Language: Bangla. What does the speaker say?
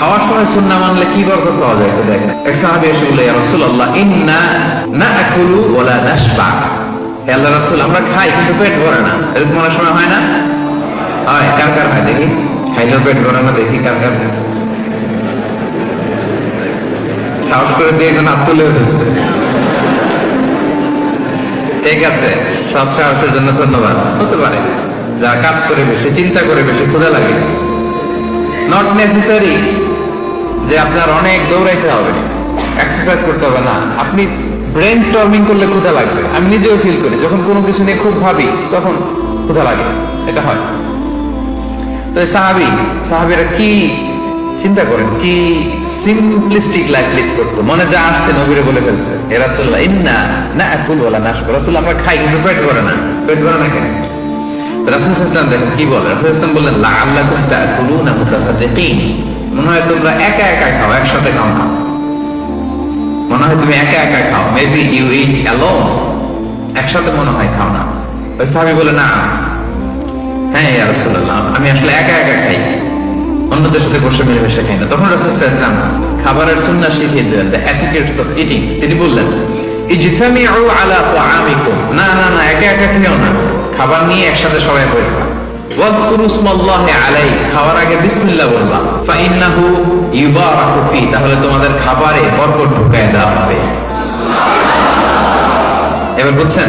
খাওয়ার সময় সুন্নাহ মানলে কি বরকত পাওয়া যায়? তো দেখেন, এক সাহাবী এসে বলল, ইয়া রাসূলুল্লাহ, ইন্না নাআকুলু ওয়া লা নাশবা। হে আল্লাহর রাসূল, আমরা খাই কিন্তু পেট ভরে না। এরকম অনেক সময় হয় না? হয়। কার কার হয় দেখি? খাইলেও পেট ভরে না, দেখি কার কার। সাহস করে দিয়ে একজন হাত তুলে ফেলছে। ঠিক আছে, সৎ সাহসের জন্য ধন্যবাদ। হতে পারে যারা কাজ করে বেশি, চিন্তা করে বেশি, ক্ষুধা লাগে। নট নেসেসারি যে আপনার অনেক দৌড়াইতে হবে, এক্সারসাইজ করতে হবে না। আপনি ব্রেন স্টর্মিং করলে ক্ষুধা লাগবে। আমি নিজেও ফিল করি, যখন কোনো কিছু নিয়ে খুব ভাবি তখন ক্ষুধা লাগে, এটা হয়। তো সাহাবীরা কি চিন্তা করেন, কি সিম্পলিস্টিক লাইফ লিড করতো। মনে যা আসছে নবীরে বলে ফেলছে, হে রাসূলুল্লাহ, ইন্না নাআকুল ওয়া লা নাশবা। রাসূল, আমরা খাই কিন্তু পেট ভরে না। পেট ভরে না কেন? রাসূল সাল্লাল্লাহু আলাইহি ওয়াসাল্লাম দেখেন কি বলে। রাসূল সাল্লাল্লাহু আলাইহি ওয়াসাল্লাম বললেন, লাআল্লাকুম তাকুলুনা মুতাফাররিকিন। মনে হয় তোমরা একা একা খাও, একসাথে খাও না। মনে হয় তুমি একা একা খাও, মেবি ইউ ইট অ্যালোন। একসাথে মনে হয় খাও না। ওই সাহাবী বলে, না, হ্যাঁ ইয়া রাসূলুল্লাহ, আমি আসলে একা একা খাই, অন্যদের সাথে বসে মিলেমিশে খাই না। তখন রাসূল সাল্লাল্লাহু আলাইহি ওয়াসাল্লাম খাবারের সুন্নাহ শিখিয়ে দিলেন, দ্য এটিকেটস অফ ইটিং। তিনি বললেন, ইজতামিউ আলা তাআমিকুম। না না না, একা একা খেও না, খাবার নিয়ে একসাথে সবাই বসবা। ওয়াযকুরু ইসমাল্লাহি আলাইহি, খাওয়ার আগে বিসমিল্লাহ বলবা। ফাইন্নাহু ইউবারাকু ফি, তাহলে তোমাদের খাবারে বরকত ঢুকায় দেওয়া হবে। এবার বুঝছেন?